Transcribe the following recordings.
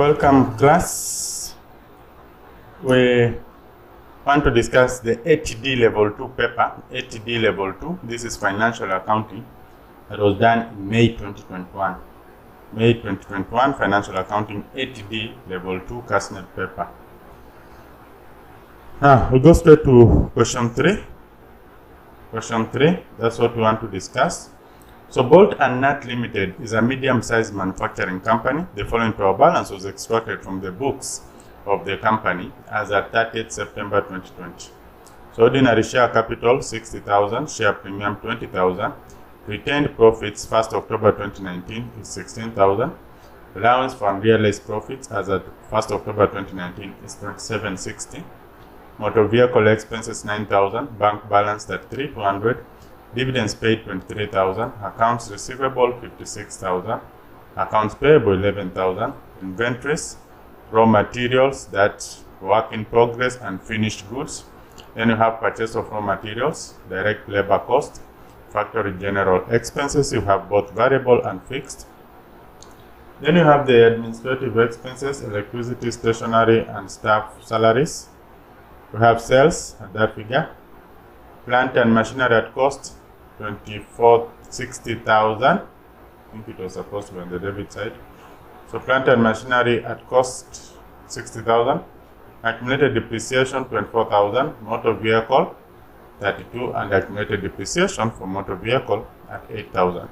Welcome, class. We want to discuss the ATD Level 2 paper. ATD Level 2, this is Financial Accounting. That was done in May 2021. May 2021, Financial Accounting ATD Level 2 KASNEB paper. We'll go straight to question 3. Question 3, that's what we want to discuss. So Bolt and Nut Limited is a medium-sized manufacturing company. The following to our balance was extracted from the books of the company as at 30th September 2020. So ordinary share capital 60,000, share premium 20,000. Retained profits 1st October 2019 is 16,000. Allowance for unrealized profits as at 1st October 2019 is 2760. Motor vehicle expenses 9,000. Bank balance 33,200. Dividends paid 23,000. Accounts receivable 56,000. Accounts payable 11,000. Inventories, raw materials, that's work in progress, and finished goods. Then you have purchase of raw materials, direct labor cost, factory general expenses. You have both variable and fixed. Then you have the administrative expenses, electricity, stationery, and staff salaries. You have sales at that figure. Plant and machinery at cost 24,60,000. I think it was supposed to be on the debit side. So plant and machinery at cost 60,000. Accumulated depreciation 24,000. Motor vehicle 32, and accumulated depreciation for motor vehicle at 8,000.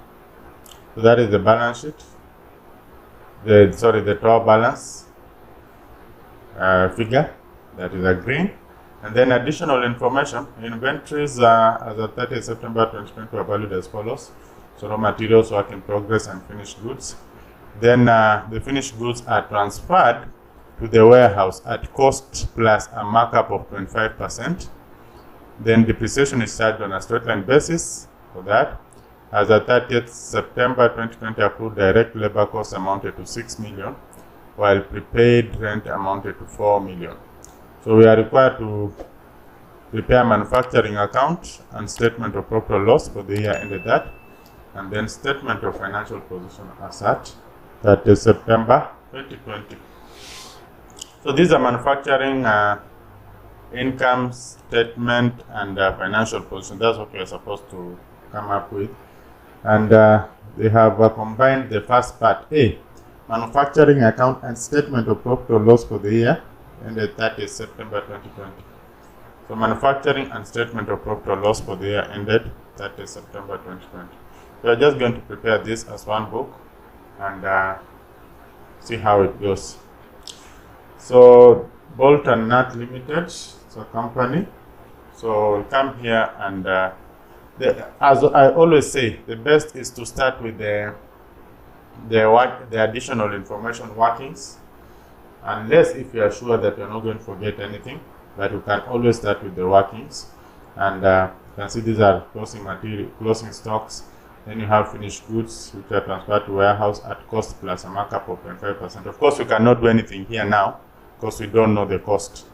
So that is the balance sheet. The total balance figure, that is a green. And then additional information, inventories as of 30th September 2020 are valued as follows. So raw materials, work in progress, and finished goods. Then the finished goods are transferred to the warehouse at cost plus a markup of 25%. Then depreciation is charged on a straight line basis for that. As of 30th September 2020, accrued direct labor costs amounted to 6 million, while prepaid rent amounted to 4 million. So we are required to prepare manufacturing account and statement of profit or loss for the year ended that, and then statement of financial position as at 30th September 2020. So these are manufacturing income statement and financial position. That's what we are supposed to come up with. And they have combined the first part, A, manufacturing account and statement of profit or loss for the year ended 30th September 2020. So manufacturing and statement of profit or loss for the year ended 30th September 2020. We are just going to prepare this as one book and see how it goes. So Bolt and Nut Limited, so company. So we'll come here and as I always say, the best is to start with the additional information workings, unless if you are sure that you're not going to forget anything, but you can always start with the workings. And you can see these are closing material, closing stocks. Then you have finished goods which are transferred to warehouse at cost plus a markup of 25%. Of course, we cannot do anything here now because we don't know the cost.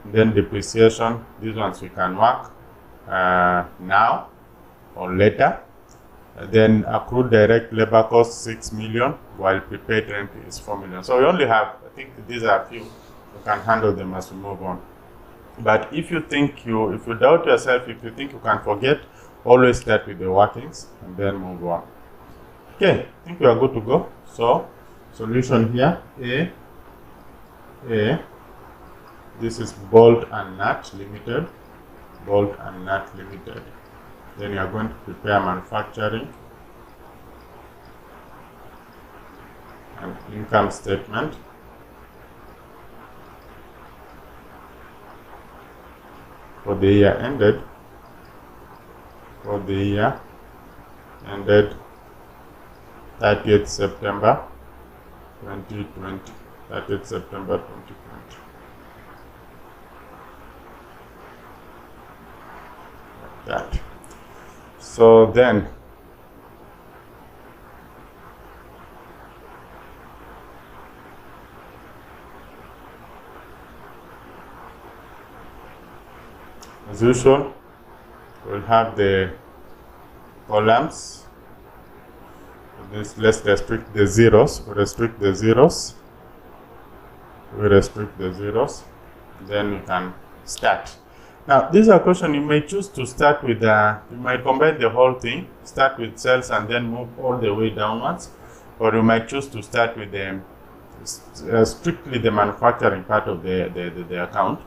And then depreciation, these ones we can work now or later. Then accrued direct labor cost 6 million, while prepaid rent is 4 million. So we only have, I think these are a few. We can handle them as we move on. But if you doubt yourself, if you think you can forget, always start with the workings and then move on. Okay, I think we are good to go. So solution here, A. This is Bolt and Nut Limited. Bolt and Nut Limited. Then you are going to prepare manufacturing and income statement for the year ended 30th September 2020. 30th September 2020. Like that. So then as usual, we'll have the columns. Let's restrict the zeros. We'll restrict the zeros. We restrict the zeros. Then we can start. Now, this is a question you may choose to start with. You might combine the whole thing, start with sales and then move all the way downwards, or you might choose to start with the strictly the manufacturing part of the account.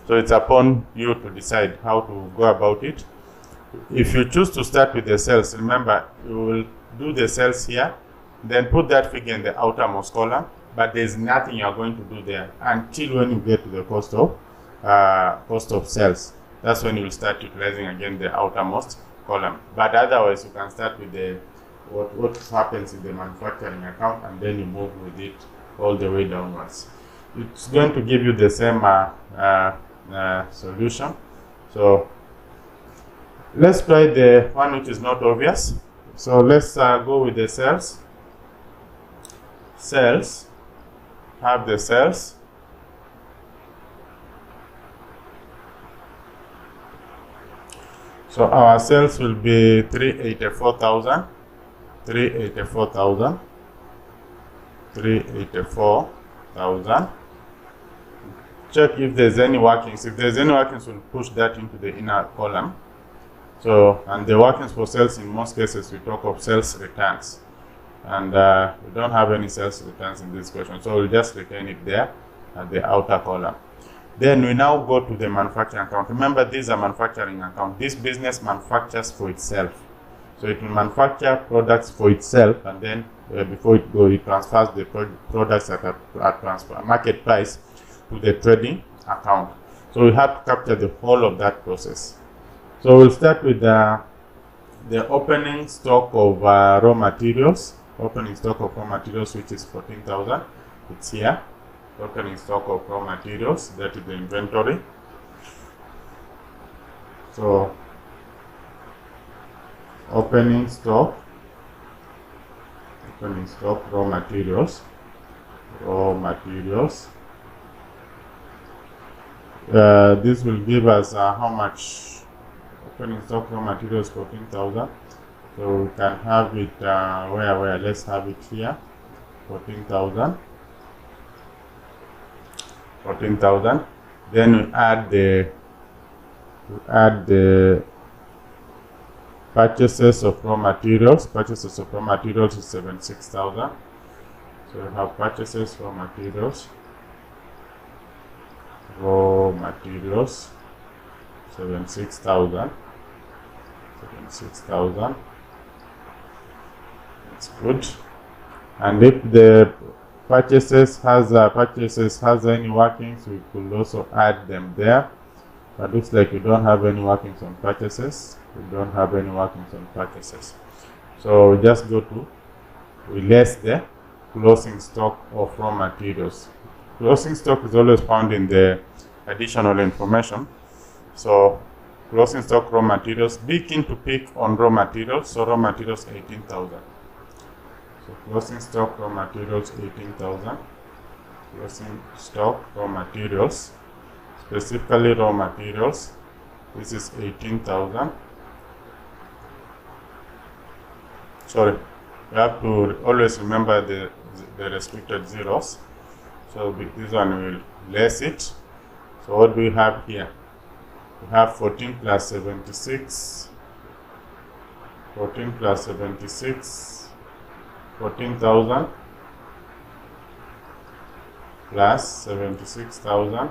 So it's upon you to decide how to go about it. If you choose to start with the sales, remember you will do the sales here, then put that figure in the outermost column, but there's nothing you are going to do there until when you get to the cost of sales. That's when you will start utilizing again the outermost column. But otherwise, you can start with the what happens in the manufacturing account, and then you move with it all the way downwards. It's going to give you the same solution. So let's try the one which is not obvious. So let's go with the sales. Sales, have the sales. So our sales will be 384,000. 384,000. Check if there's any workings. If there's any workings, we'll push that into the inner column. So, and the workings for sales, in most cases, we talk of sales returns. And we don't have any sales returns in this question. So we'll just retain it there at the outer column. Then we now go to the manufacturing account. Remember, this is a manufacturing account. This business manufactures for itself. So it will manufacture products for itself, and then before it goes, it transfers the products at market price to the trading account. So we have to capture the whole of that process. So we'll start with the opening stock of raw materials. Opening stock of raw materials, which is 14,000. It's here. Opening stock of raw materials, that is the inventory. So opening stock raw materials. This will give us how much? Opening stock raw materials 14,000. So we can have it where let's have it here. 14,000. Then we add the purchases of raw materials. Purchases of raw materials is 76,000. So we have purchases raw materials. 76,000. That's good. And if the purchases has any workings, we could also add them there. But looks like we don't have any workings on purchases. So we just go to, we less the closing stock of raw materials. Closing stock is always found in the additional information. So closing stock raw materials, be keen to pick on raw materials. So raw materials 18,000. So closing stock raw materials 18,000. Closing stock raw materials, specifically raw materials, this is 18,000. Sorry, we have to always remember the restricted zeros. So this one will less it. So what do we have here? We have 14 plus 76. 14 plus 76. 14,000 plus 76,000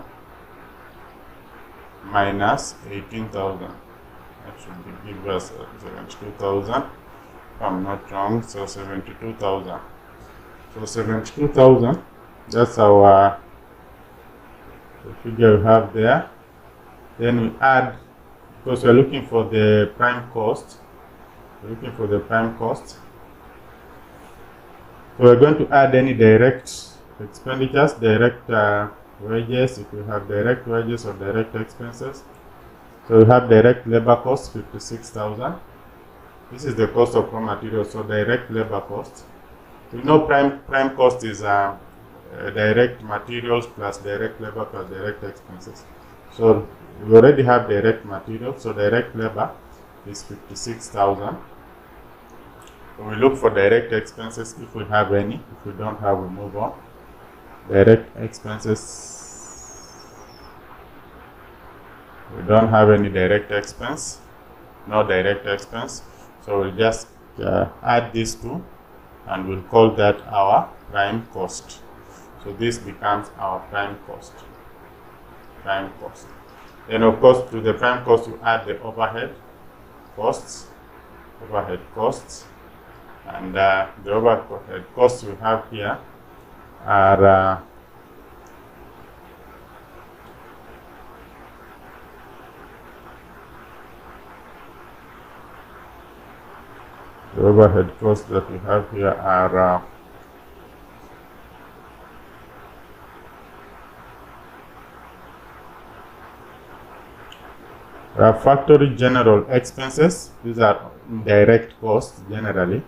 minus 18,000. That should give us 72,000. If I'm not wrong, so 72,000. So 72,000, that's our the figure we have there. Then we add, because we're looking for the prime cost. So we're going to add any direct expenditures, direct wages, if we have direct wages or direct expenses. So we have direct labor cost, 56,000. This is the cost of raw materials, so direct labor cost. We know prime cost is direct materials plus direct labor plus direct expenses. So we already have direct materials, so direct labor is 56,000. We look for direct expenses if we have any. If we don't have, we move on. Direct expenses, we don't have any direct expense, no direct expense, so we'll just add these two and we'll call that our prime cost. So this becomes our prime cost. Then of course to the prime cost you add the overhead costs, and the overhead costs we have here are the overhead costs that we have here are factory general expenses. These are direct costs generally.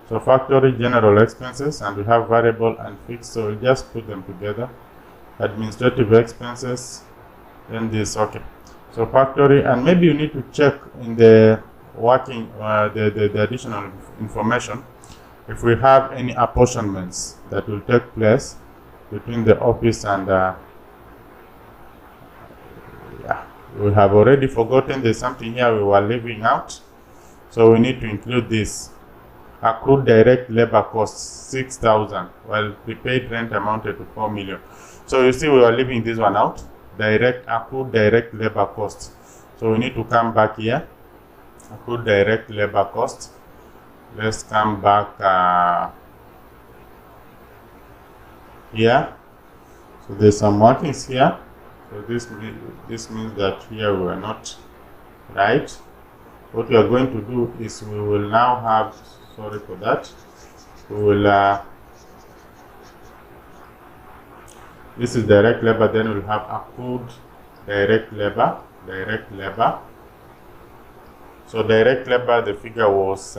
So factory general expenses, and we have variable and fixed, so we'll just put them together. Administrative expenses, then this, okay. So factory, and maybe you need to check in the working the additional information if we have any apportionments that will take place between the office and we have already forgotten there's something here we were leaving out, so we need to include this. Accrued direct labor costs 6,000, while prepaid rent amounted to 4 million. So you see we are leaving this one out, accrued direct labor costs. So we need to come back here, accrued direct labor costs. Let's come back here. So there's some markings here. So this means that here we are not right. What we are going to do is we will now have, sorry for that, we will this is direct labor, then we'll have accrued direct labor. So direct labor, the figure was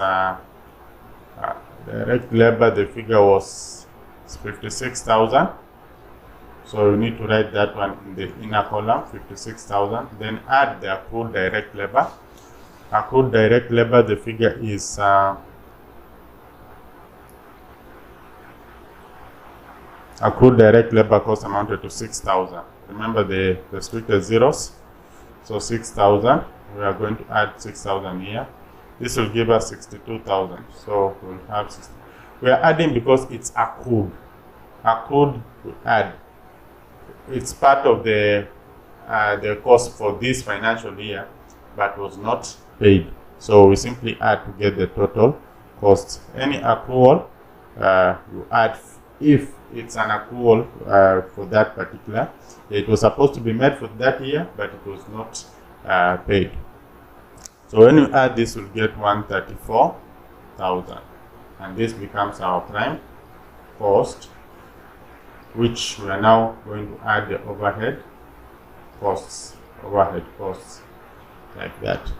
56,000. So you need to write that one in the inner column, 56,000. Then add the accrued direct labor. Accrued direct labor, the figure is accrued direct labor cost amounted to 6,000. Remember the restricted zeros. So 6,000. We are going to add 6,000 here. This will give us 62,000. So we'll have 60. We are adding because it's accrued. Accrued, we add. It's part of the cost for this financial year, but was not paid. So we simply add to get the total cost. Any accrual you add if it's an accrual for that particular. It was supposed to be made for that year, but it was not paid. So when you add this, we'll get 134,000, and this becomes our prime cost, which we are now going to add the overhead costs like that.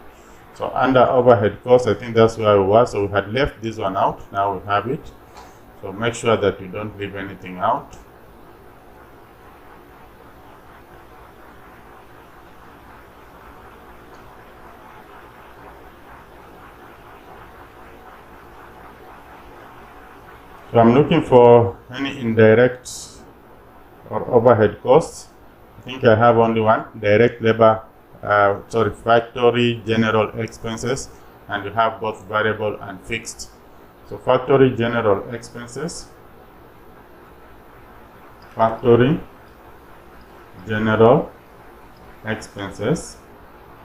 So under overhead costs, I think that's where we were. So we had left this one out, now we have it. So make sure that you don't leave anything out. So I'm looking for any indirect or overhead costs. I think I have only one, direct labor, factory general expenses, and you have both variable and fixed. So factory general expenses,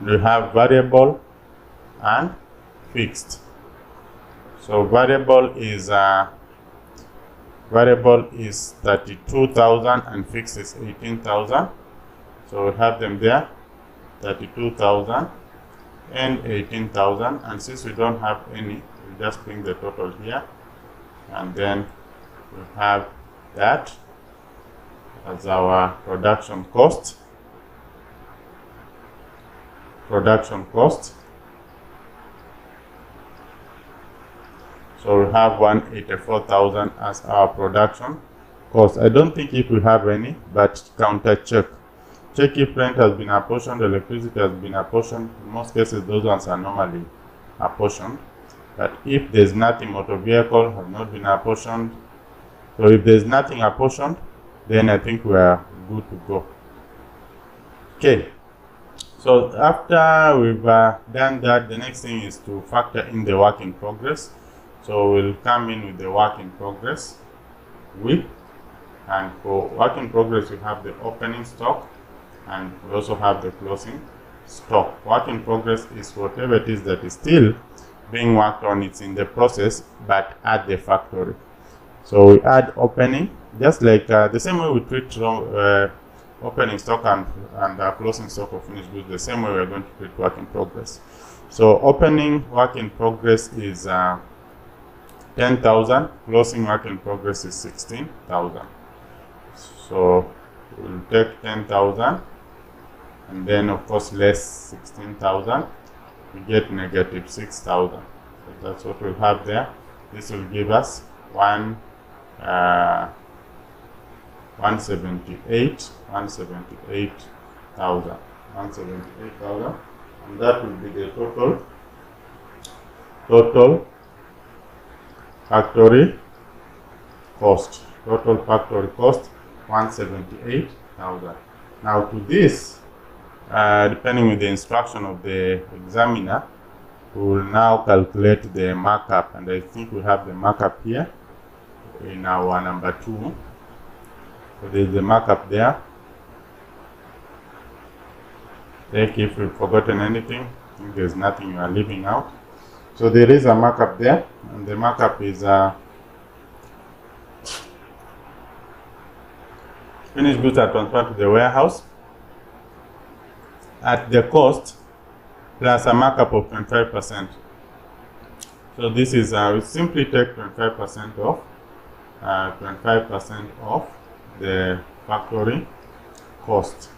you have variable and fixed. So variable is 32,000 and fixed is 18,000. So we have them there, 32,000 and 18,000. And since we don't have any, we just bring the total here, and then we have that as our production cost. So we have 184,000 as our production cost. I don't think if we have any, but counter check. Check if rent has been apportioned, electricity has been apportioned. In most cases, those ones are normally apportioned. But if there's nothing, motor vehicle has not been apportioned. So if there's nothing apportioned, then I think we are good to go. Okay, so after we've done that, the next thing is to factor in the work in progress. So we'll come in with the work in progress with, and for work in progress we have the opening stock and we also have the closing stock. Work in progress is whatever it is that is still being worked on, it's in the process but at the factory. So we add opening, just like the same way we treat opening stock and closing stock of finished goods, the same way we're going to treat work in progress. So opening work in progress is 10,000, closing work in progress is 16,000. So we'll take 10,000 and then of course less 16,000, we get negative 6,000. So that's what we'll have there. This will give us 178,000, and that will be the total factory cost. Total factory cost 178,000. Now to this, depending with the instruction of the examiner, we will now calculate the markup, and I think we have the markup here in our number 2. So there's the markup there. Like if we've forgotten anything, I think there's nothing you are leaving out. So there is a markup there, and the markup is finished goods are transferred to the warehouse at the cost plus a markup of 25%. So this is we simply take 25% off the factory cost.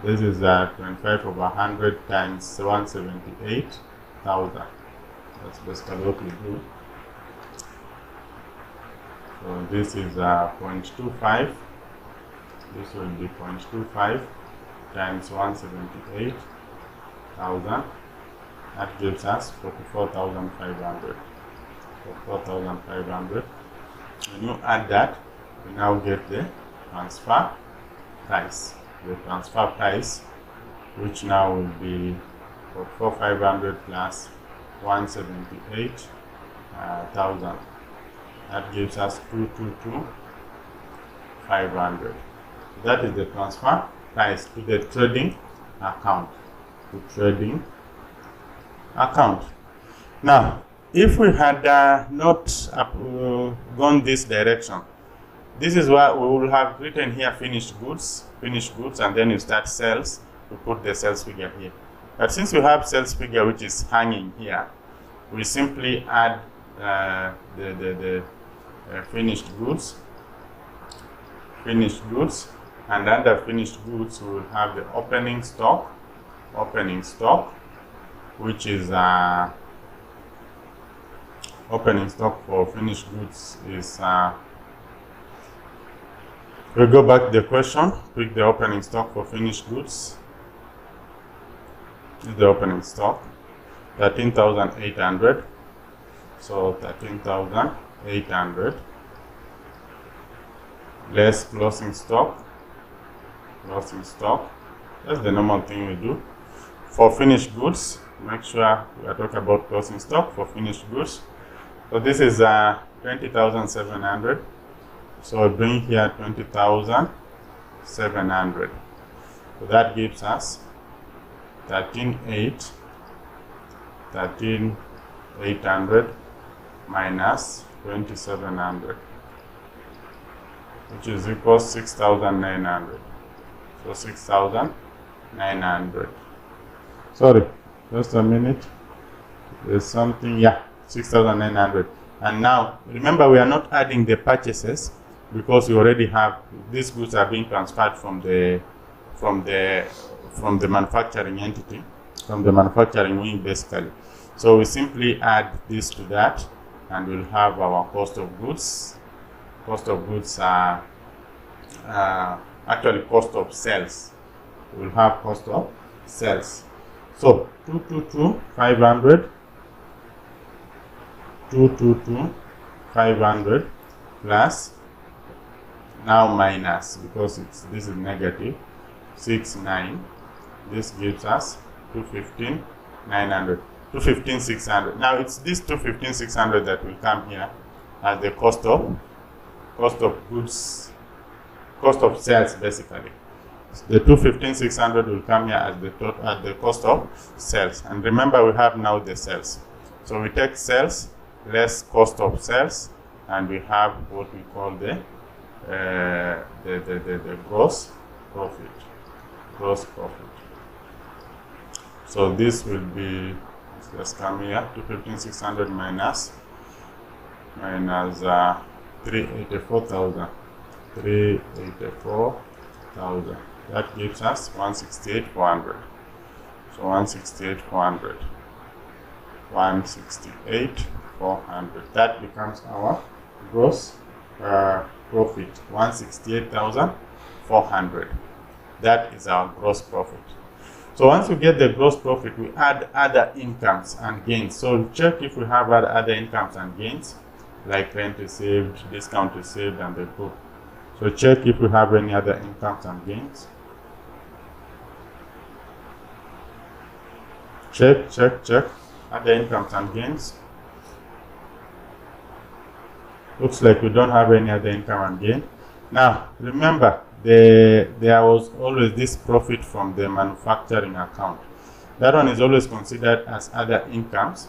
This is 25 over 100 times 178,000. That's basically what we do. So this is 0.25. This will be 0.25 times 178,000. That gives us 44,500. 44,500. When you add that, we now get the transfer price. The transfer price, which now will be 44,500 plus 178,000. That gives us 222,500. That is the transfer price to the trading account. Now, if we had not gone this direction, this is what we will have written here: finished goods, and then you start sales. We put the sales figure here. But since we have sales figure which is hanging here, we simply add the finished goods, and under finished goods we will have the opening stock, which is opening stock for finished goods is we'll go back to the question, pick the opening stock for finished goods. This is the opening stock, 13,800. So 13,800 less closing stock. That's the normal thing we do. For finished goods, make sure we are talking about closing stock for finished goods. So this is 20,700. So I bring here 20,700. So that gives us 13,800 minus 2,700, which is equal 6,900. So 6,900. Sorry, just a minute. There's something, yeah, 6,900. And now remember, we are not adding the purchases because we already have these goods are being transferred from the manufacturing entity, from the manufacturing wing basically. So we simply add this to that, and we'll have our cost of goods. Cost of goods are actually cost of sales. We'll have cost of sales. So 222,500 plus now minus, because this is negative, 69. This gives us 215,900, 215,600. Now it's this 215,600 that will come here as the cost of goods, cost of sales basically. The 215,600 will come here as the cost of sales. And remember, we have now the sales. So we take sales less cost of sales, and we have what we call the gross profit. Gross profit. So this will be, let's come here, 215,600 minus 384,000. 384,000. That gives us 168,400. So 168,400. 168,400. That becomes our gross profit. 168,400. That is our gross profit. So once we get the gross profit, we add other incomes and gains. So check if we have other incomes and gains, like rent received, discount received, and the group. So check if we have any other incomes and gains. Check. Other incomes and gains. Looks like we don't have any other income and gain. Now, remember, there was always this profit from the manufacturing account. That one is always considered as other incomes.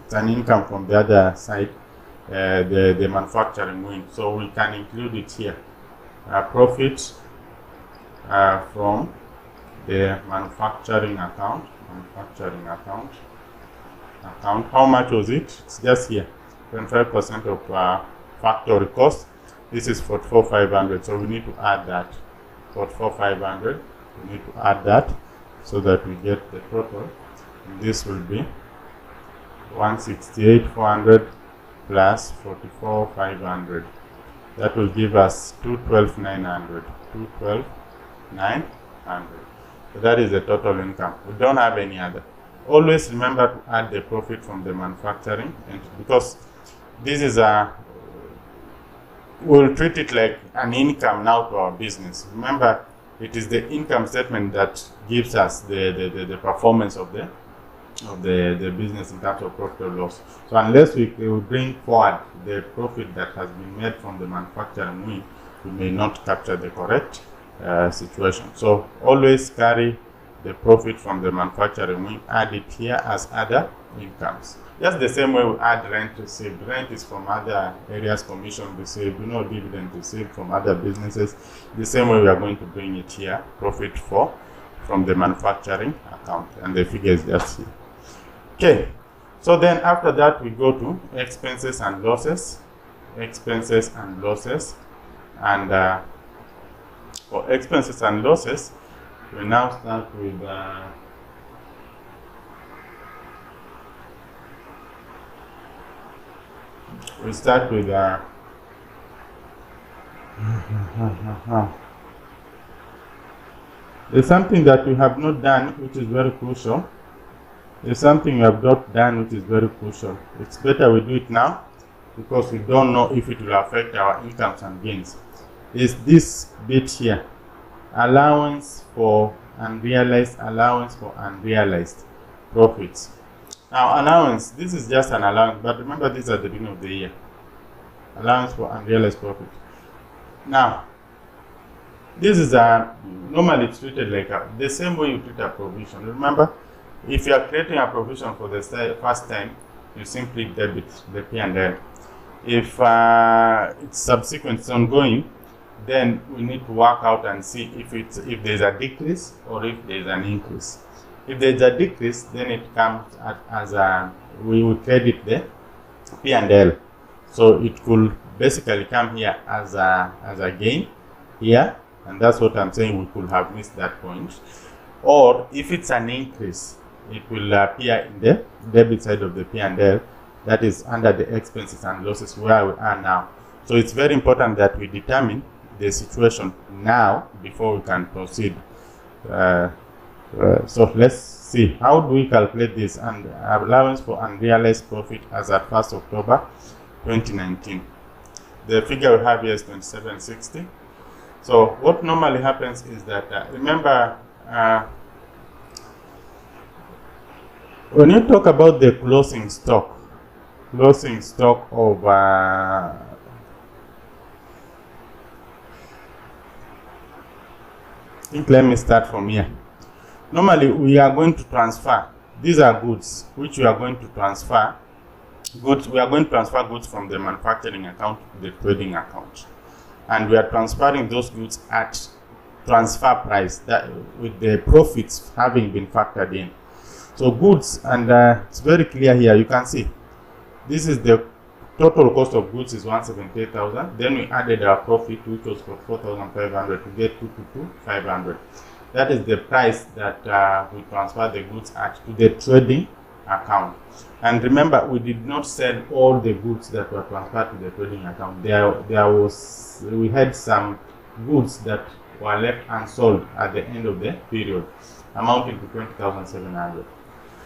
It's an income from the other side, the manufacturing wing. So we can include it here. Profit from the manufacturing account. How much was it? It's just here. 25% of factory cost. This is 44,500. So we need to add that. 44,500. We need to add that so that we get the total. And this will be 168,400 plus 44,500. That will give us 212,900. 212,900. So that is the total income. We don't have any other. Always remember to add the profit from the manufacturing, and because this is we'll treat it like an income now to our business. Remember, it is the income statement that gives us the performance of the business in terms of profit or loss. So unless we bring forward the profit that has been made from the manufacturing wing, we may not capture the correct situation. So always carry the profit from the manufacturing wing, add it here as other incomes. Just the same way we add rent received. Rent is from other areas, commission received, dividend received from other businesses. The same way we are going to bring it here, profit from the manufacturing account, and the figure is just here. Okay, so then after that we go to expenses and losses. Expenses and losses, and for expenses and losses, we now start with there's something that we have not done, which is very crucial. There's something we have not done, which is very crucial. It's better we do it now, because we don't know if it will affect our incomes and gains. Is this bit here, allowance for unrealized profits. Now allowance, this is just an allowance, but remember this is at the beginning of the year. Allowance for unrealized profit. Now, this is normally it's treated like the same way you treat a provision. Remember, if you are creating a provision for the first time, you simply debit the P&L. If it's subsequent, it's ongoing, then we need to work out and see if there's a decrease or if there's an increase. If there's a decrease, then it comes as we will credit the P&L. So it could basically come here as a gain here, and that's what I'm saying, we could have missed that point. Or if it's an increase, it will appear in the debit side of the P&L, that is under the expenses and losses where we are now. So it's very important that we determine the situation now before we can proceed. So let's see, how do we calculate this? And allowance for unrealized profit as at 1st October 2019. the figure we have here is 2760. So what normally happens is that, remember, when you talk about the closing stock of I think let me start from here. Normally we are going to transfer, these are goods which we are going to transfer. We are going to transfer goods from the manufacturing account to the trading account, and we are transferring those goods at transfer price, that with the profits having been factored in. So goods, and it's very clear here, you can see this is the total cost of goods is 178,000. Then we added our profit, which was for 4,500, to get 222,500. That is the price that we transfer the goods at to the trading account. And remember, we did not sell all the goods that were transferred to the trading account. We had some goods that were left unsold at the end of the period, amounting to 20,700.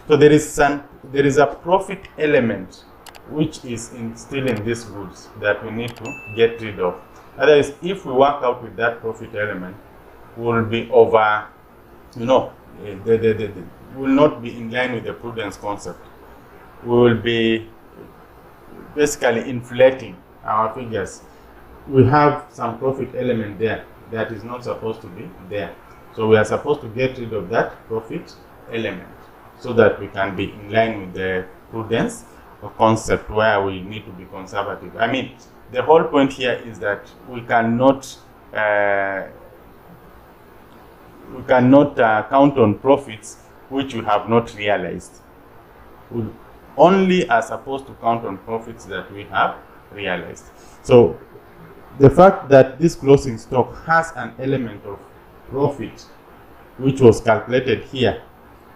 So there is a profit element which is still in these goods that we need to get rid of. Otherwise, if we work out with that profit element, we will be over, will not be in line with the prudence concept. We will be basically inflating our figures. We have some profit element there that is not supposed to be there. So we are supposed to get rid of that profit element so that we can be in line with the prudence concept, where we need to be conservative. I mean, the whole point here is that we cannot count on profits which we have not realized. We only are supposed to count on profits that we have realized. So the fact that this closing stock has an element of profit which was calculated here,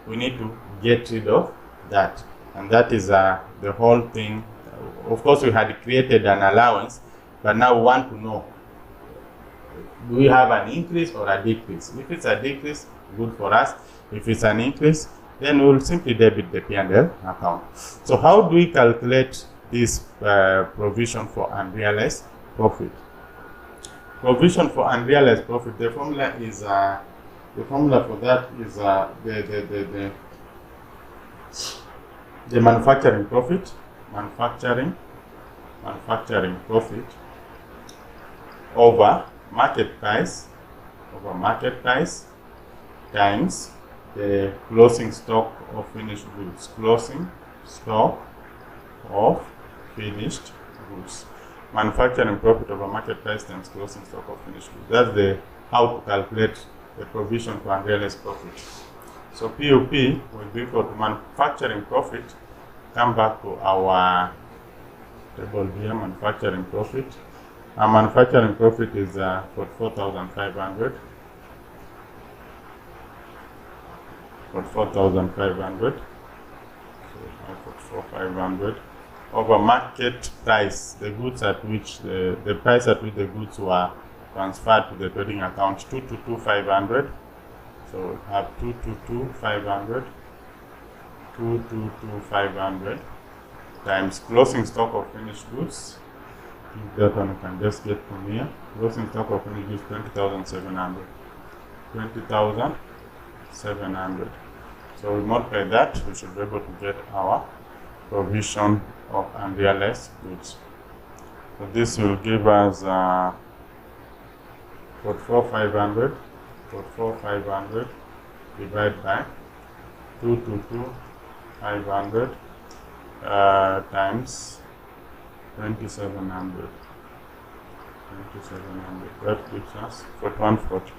we need to get rid of that. And that is the whole thing. Of course, we had created an allowance, but now we want to know, do we have an increase or a decrease? If it's a decrease, good for us. If it's an increase, then we will simply debit the P&L account. So how do we calculate this provision for unrealized profit? Provision for unrealized profit, the formula for that is the manufacturing profit, manufacturing profit over market price times the closing stock of finished goods. Closing stock of finished goods. Manufacturing profit over market price times closing stock of finished goods. That's how to calculate the provision for unrealized profit. So POP will be equal to manufacturing profit. Come back to our table here, manufacturing profit. Our manufacturing profit is 44,500. 44,500. So 44,500 over market price, the goods at which the price at which the goods were transferred to the trading account, 222,500. So we have 222,500, 222,500 times closing stock of finished goods. That one we can just get from here. Closing stock of finished goods, 20,700. 20,700. So we multiply that, we should be able to get our provision of unrealized goods. So this will give us 44,500. 44,500 divided by 222,500 times 2,700. 2,700. That gives us 4140.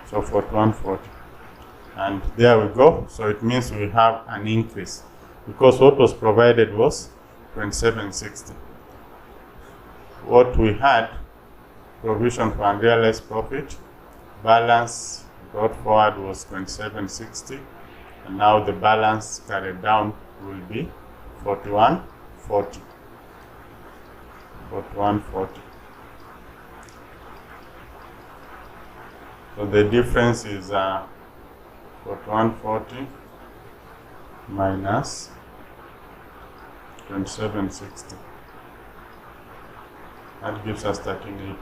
So 4140. And there we go. So it means we have an increase because what was provided was 2760. What we had, provision for unrealized profit, balance brought forward was 2760, and now the balance carried down will be 4140. 4140. So the difference is 4140 minus 2760. That gives us 1380.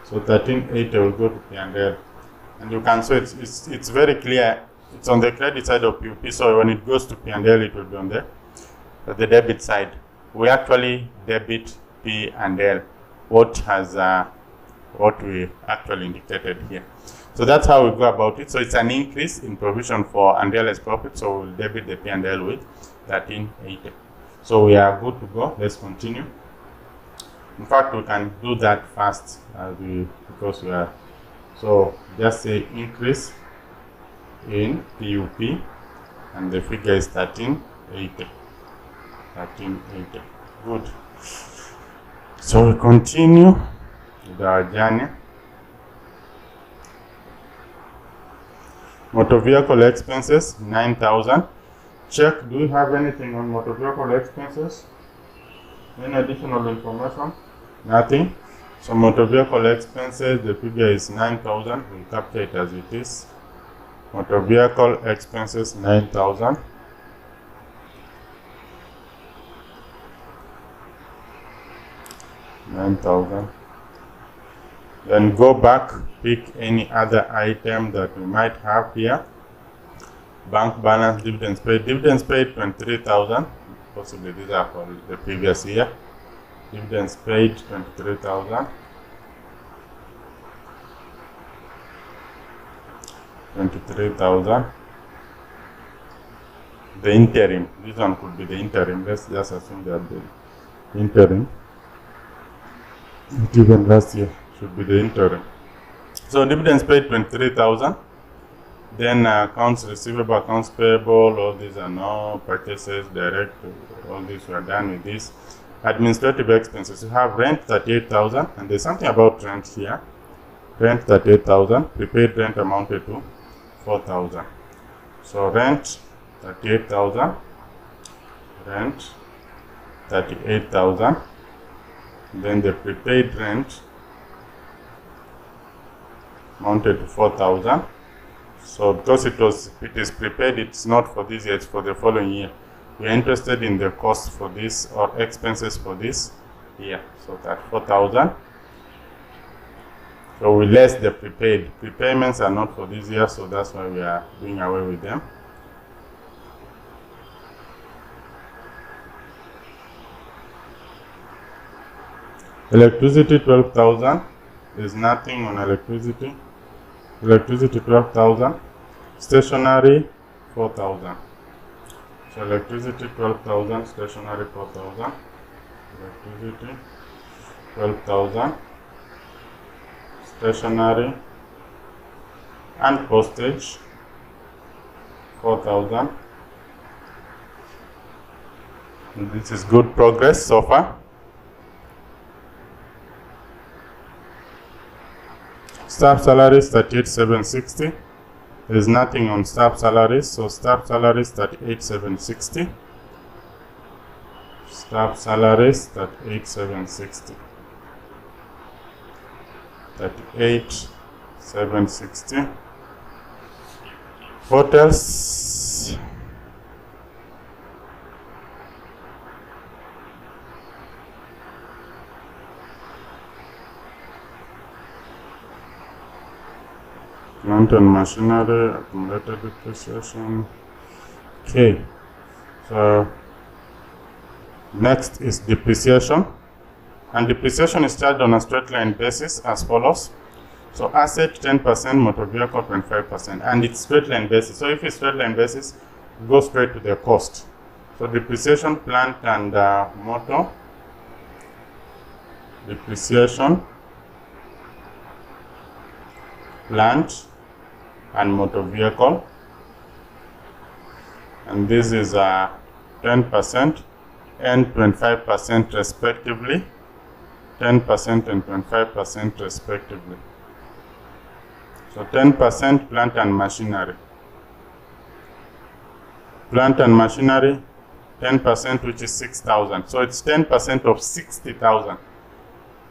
So 1380 will go to P&L. And you can see it's very clear. It's on the credit side of PUP. So when it goes to P&L, it will be on the debit side. We actually debit P&L. What we actually indicated here. So that's how we go about it. So it's an increase in provision for unrealized profit. So we'll debit the P&L with 1380. So we are good to go. Let's continue. In fact, we can do that fast because we are. So just say increase in PUP, and the figure is 1380. 1380. Good. So we continue with our journey. Motor vehicle expenses 9,000. Check, do we have anything on motor vehicle expenses? Any additional information? Nothing. So motor vehicle expenses, the figure is 9,000. We'll capture it as it is. Motor vehicle expenses 9,000. Then go back, pick any other item that we might have here. Bank balance, dividends paid. Dividends paid 23,000. Possibly these are for the previous year. Dividends paid 23,000. 23,000. The interim. This one could be the interim. Let's just assume that the interim given last year should be the interim. So dividends paid 23,000. Then accounts receivable, accounts payable, all these are no purchases, direct, all these were done with this. Administrative expenses, you have rent 38,000, and there's something about rent here. Rent 38,000, prepaid rent amounted to 4,000. So rent 38,000, rent 38,000, then the prepaid rent amounted to 4,000. So because it is prepaid, it's not for this year, it's for the following year. We are interested in the cost for this or expenses for this year. So that 4,000. So we less the prepaid. Prepayments are not for this year, so that's why we are doing away with them. Electricity 12,000. There's nothing on electricity. Electricity 12,000. Stationery 4,000. So electricity 12,000. Stationery 4,000. Electricity 12,000. Stationery and postage 4,000. This is good progress so far. Staff salaries 38,760. There is nothing on staff salaries, so staff salaries 38,760. Staff salaries 38,760. 38,760. Hotels. Plant and machinery, accumulated depreciation. Okay. So next is depreciation. And depreciation is charged on a straight line basis as follows. So asset 10%, motor vehicle 25%, and it's straight line basis. So if it's straight line basis, go straight to the cost. So depreciation, plant and motor. Depreciation, plant and motor vehicle. And this is 10% and 25% respectively. 10% and 25% respectively. So 10% plant and machinery. Plant and machinery, 10%, which is 6,000. So it's 10% of 60,000.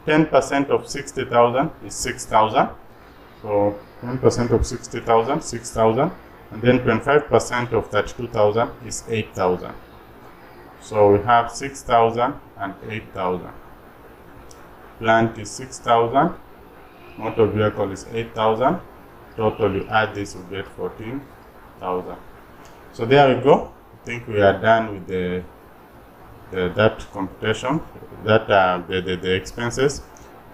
10% of 60,000 is 6,000. So 10% of 60,000, 6,000. And then 25% of 32,000 is 8,000. So we have 6,000 and 8,000. plant is 6,000, motor vehicle is 8,000. Total, you add this, you get 14,000. So there we go. I think we are done with that computation, that the expenses.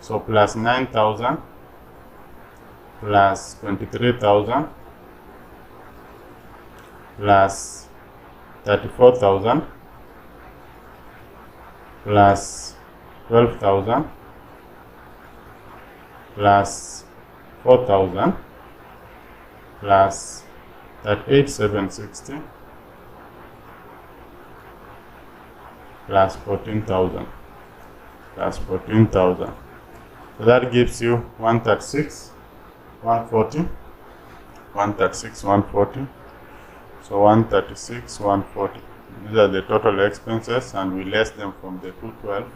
So plus 9,000 plus 23,000 plus 34,000 plus 12,000 plus 4,000 plus 38,760 plus 14,000 plus 14,000. So that gives you 136, 140, 136, 140. So 136, 140. These are the total expenses, and we less them from the 212,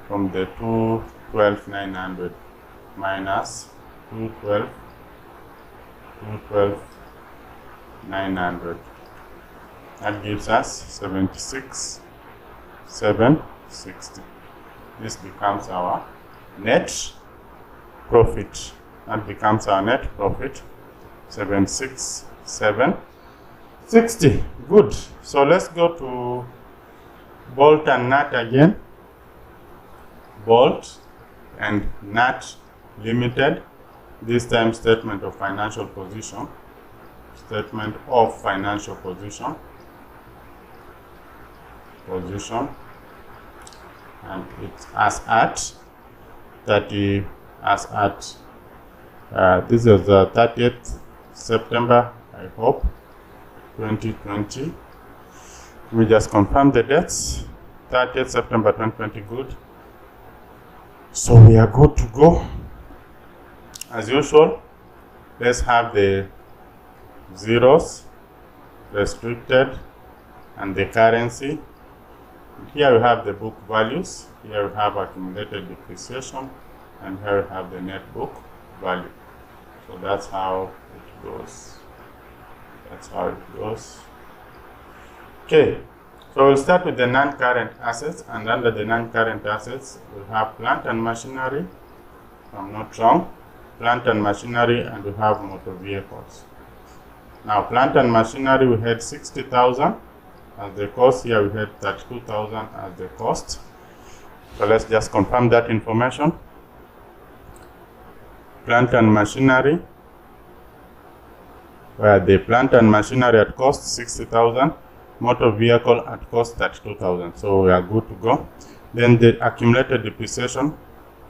from the 212,900 minus 212,900. That gives us 76,760. This becomes our net profit. That becomes our net profit, 76,760. Good. So let's go to bolt and nut again. Bolt and Nut Limited. This time statement of financial position. Statement of financial position. And it's as at 30, as at this is the 30th September, I hope, 2020. We just confirm the dates. 30th September 2020, good. So we are good to go. As usual, let's have the zeros, restricted, and the currency. Here we have the book values. Here we have accumulated depreciation, and here we have the net book value. So that's how it goes. Okay, so we'll start with the non-current assets, and under the non-current assets we have plant and machinery, if I'm not wrong, plant and machinery, and we have motor vehicles. Now plant and machinery, we had 60,000 as the cost. Here we had 32,000 as the cost. So let's just confirm that information. Plant and machinery, where the plant and machinery at cost 60,000, motor vehicle at cost 32,000. So we are good to go. Then the accumulated depreciation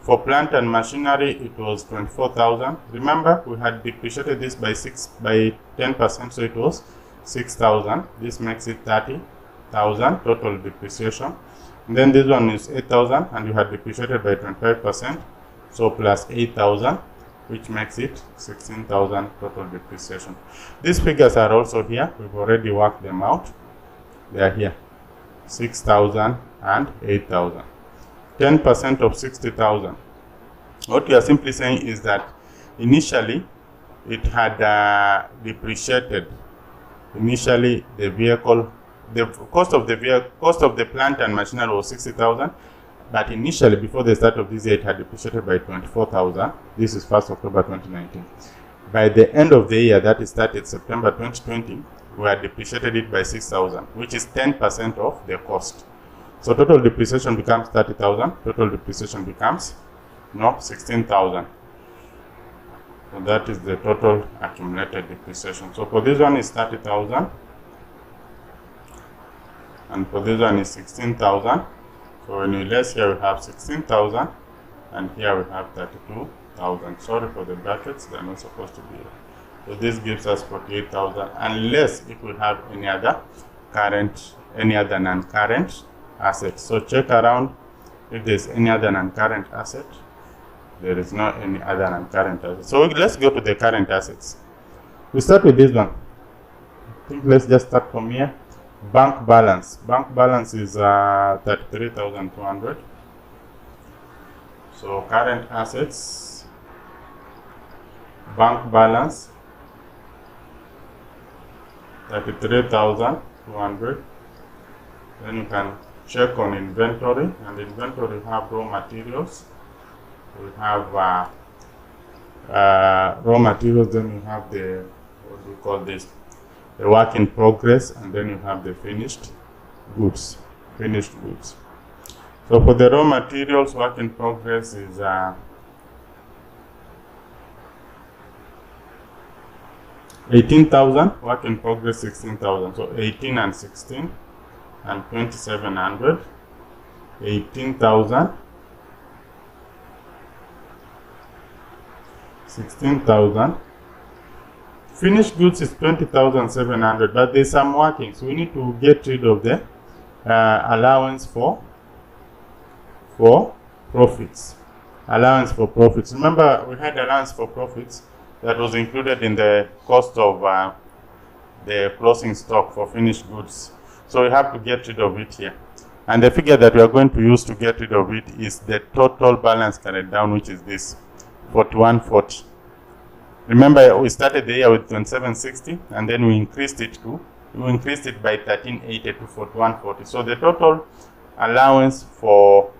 for plant and machinery, it was 24,000. Remember, we had depreciated this by 10%, so it was 6,000. This makes it 30,000 total depreciation. And then this one is 8,000, and you had depreciated by 25%, so plus 8,000, which makes it 16,000 total depreciation. These figures are also here. We've already worked them out. They are here, 6,000 and 8,000. 10% of 60,000. What we are simply saying is that initially it had depreciated. Initially, the vehicle, the cost of the plant and machinery was 60,000. But initially, before the start of this year, it had depreciated by 24,000. This is 1st October 2019. By the end of the year, that is started September 2020, we had depreciated it by 6,000, which is 10% of the cost. So total depreciation becomes 30,000. Total depreciation becomes 16,000. So that is the total accumulated depreciation. So for this one is 30,000, and for this one is 16,000. So when we less, here we have 16,000, and here we have 32,000. Sorry for the brackets, they're not supposed to be here. So this gives us 48,000, unless if we have any other non-current asset. So check around if there's any other non-current asset. There is not any other non-current asset. So let's go to the current assets. We start with this one. I think let's just start from here. Bank balance. Bank balance is 33,200. So current assets, bank balance 33,200. Then you can check on inventory, and inventory we have raw materials. We have raw materials, then you have the, what do you call this, the work in progress, and then you have the finished goods. So for the raw materials, work in progress is 18,000, work in progress 16,000. So 18 and 16 and 2,700, 18,000, 16,000. Finished goods is 20,700, but there's some working, so we need to get rid of the allowance for profits. Allowance for profits. Remember, we had allowance for profits that was included in the cost of the closing stock for finished goods. So we have to get rid of it here. And the figure that we are going to use to get rid of it is the total balance carried down, which is this, 4140. Remember, we started the year with 2760, and then we increased it by 1380 to 4140. So the total allowance for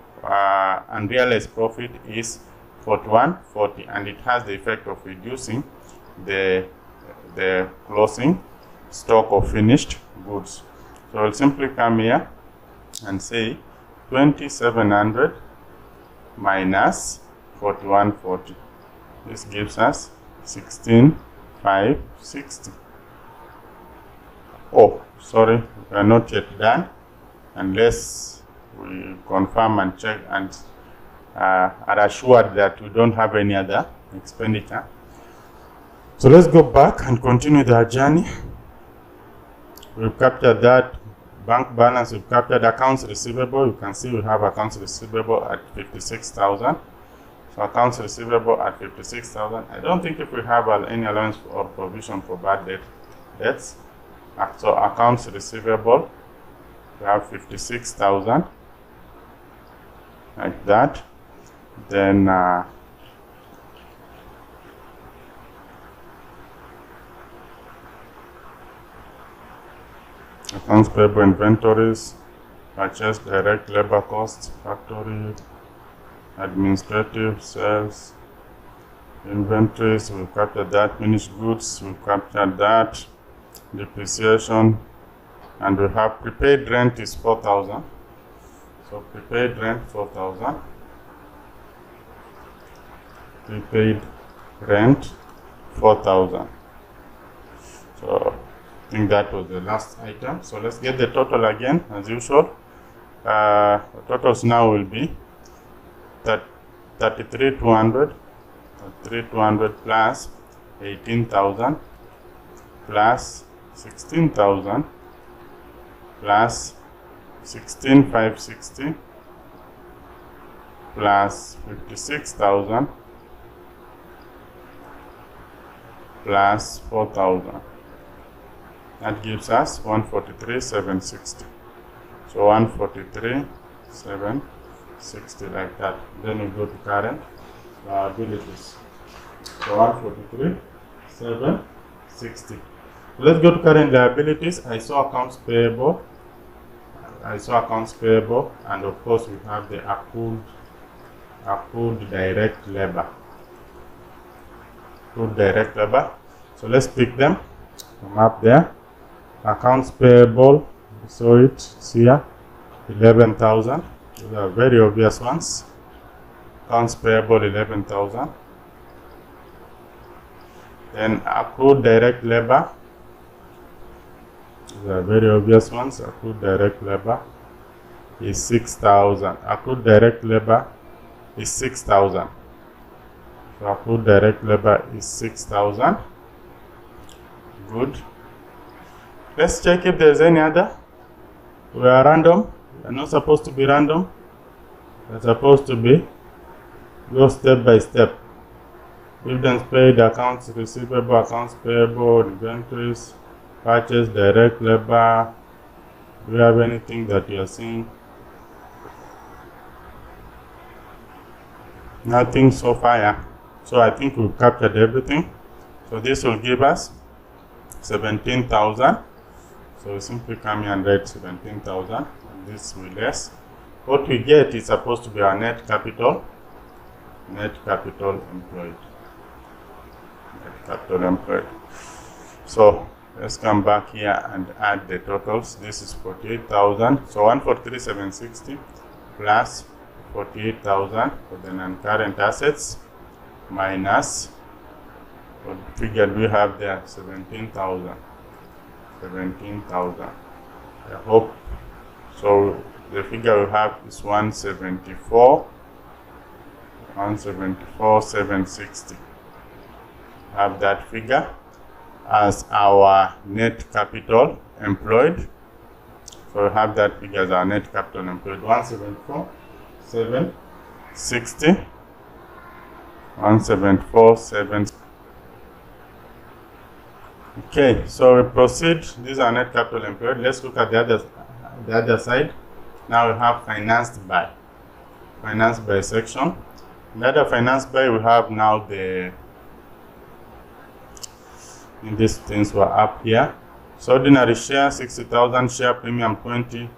unrealized profit is 4140, and it has the effect of reducing the closing stock of finished goods. So I'll simply come here and say 2700 minus 4140. This gives us 16,560. Oh, sorry, we are not yet done unless we confirm and check and are assured that we don't have any other expenditure. So let's go back and continue the journey. We've captured that bank balance, we've captured accounts receivable. You can see we have accounts receivable at 56,000. So accounts receivable at 56,000. I don't think if we have any allowance or provision for bad debts. So accounts receivable, we have 56,000, like that. Then accounts payable, inventories, purchase, direct labor costs, factory, administrative, sales, inventories, we've captured that, finished goods, we've captured that, depreciation, and we have prepaid rent is 4,000. So prepaid rent 4,000. Prepaid rent 4,000. So I think that was the last item. So let's get the total again, as usual. The totals now will be 33,200, 33,200 plus 18,000 plus 16,000 plus 16,560 plus 56,000 plus 4,000. That gives us 143,760. So 143,760, like that. Then we go to current liabilities. So 143,760. Let's go to current liabilities. I saw accounts payable. And of course we have the accrued direct labor. So let's pick them from up there. Accounts payable, so it's here, 11,000. These are very obvious ones. Accounts payable, 11,000. Then accrued direct labor. These are very obvious ones. Accrued direct labor is 6,000. Accrued direct labor is 6,000. So accrued direct labor is 6,000. Good. Let's check if there's any other. We are random. We are not supposed to be random. We are supposed to be go step by step. Dividends paid, accounts receivable, accounts payable, inventories, purchase, direct labor. Do you have anything that you are seeing? Nothing so far. Yeah. So I think we've captured everything. So this will give us 17,000. So we simply come here and write 17,000. this will less. What we get is supposed to be our net capital employed. Net capital employed. So let's come back here and add the totals. This is 48,000. So 143,760 plus 48,000 for the non-current assets minus what figure we have there, 17,000. 17,000. I hope so. The figure we have is 174,760. Have that figure as our net capital employed. So we have that figure as our net capital employed, 174,760. 174,760. Okay, so we proceed. These are net capital employed. Let's look at the other side. Now we have financed by section. In the other financed by, we have now these things were up here. So ordinary share 60,000, share premium 20,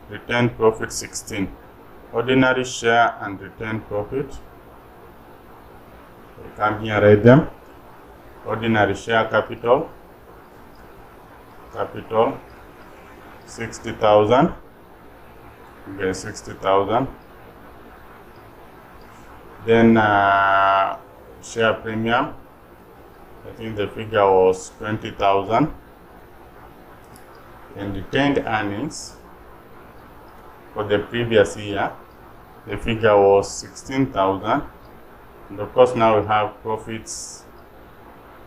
retained profit 16. Ordinary share and retained profit. We come here, write them. Ordinary share capital 60,000. Okay, 60,000. Then share premium, I think the figure was 20,000. And retained earnings for the previous year, the figure was 16,000. And of course now we have profits,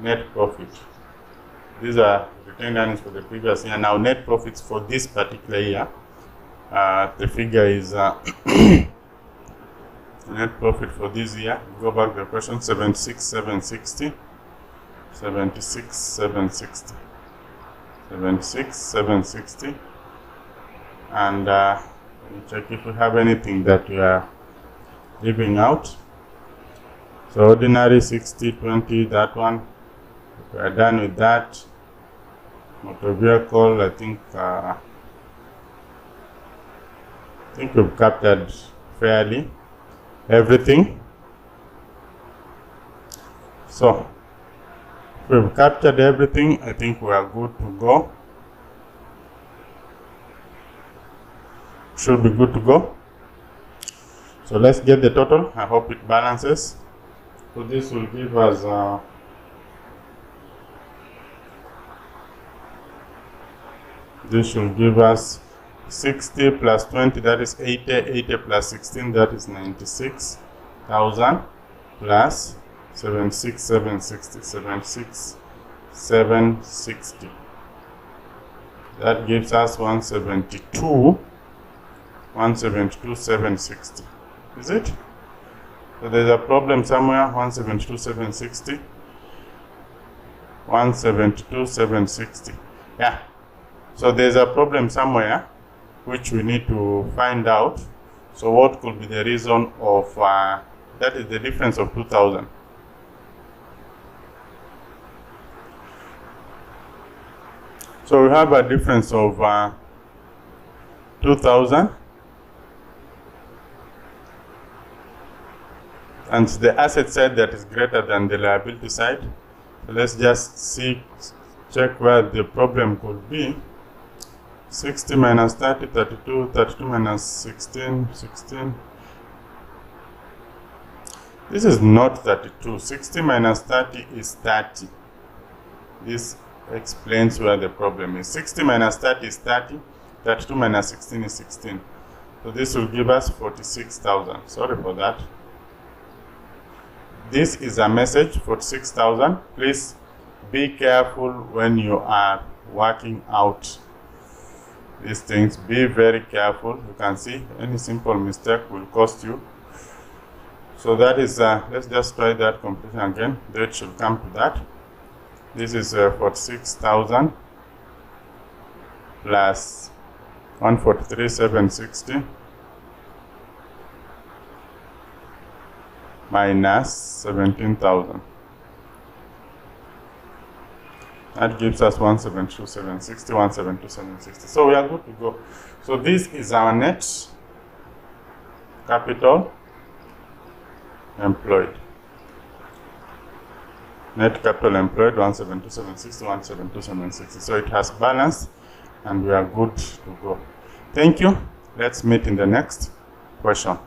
net profit. These are retained earnings for the previous year. Now net profits for this particular year, the figure is net profit for this year. Go back to the question, 76,760. 76,760. 76,760. And check if we have anything that we are leaving out. So ordinary 60/20, that one. We are done with that. Motor vehicle, I think we've captured fairly everything. So we've captured everything. I think we are good to go. Should be good to go. So let's get the total. I hope it balances. So this will give us this should give us 60 plus 20, that is 80. 80 plus 16, that is 96,000 plus 76,760. 76,760. That gives us 172,760. Is it? So there's a problem somewhere. 172,760. 172,760. Yeah. So there's a problem somewhere which we need to find out. So what could be the reason of that is the difference of 2,000. So we have a difference of 2,000. And the asset side that is greater than the liability side. So let's just check where the problem could be. 60 minus 30, 32, 32 minus 16, 16. This is not 32. 60 minus 30 is 30. This explains where the problem is. 60 minus 30 is 30. 32 minus 16 is 16. So this will give us 46,000. Sorry for that. This is a message, 46,000. Please be careful when you are working out these things. Be very careful. You can see any simple mistake will cost you. So that is, let's just try that completion again. That should come to that. This is 46,000 plus 143,760 minus 17,000. That gives us 172,760, 172,760. So we are good to go. So this is our net capital employed. Net capital employed 172,760, 172,760. So it has balanced and we are good to go. Thank you. Let's meet in the next question.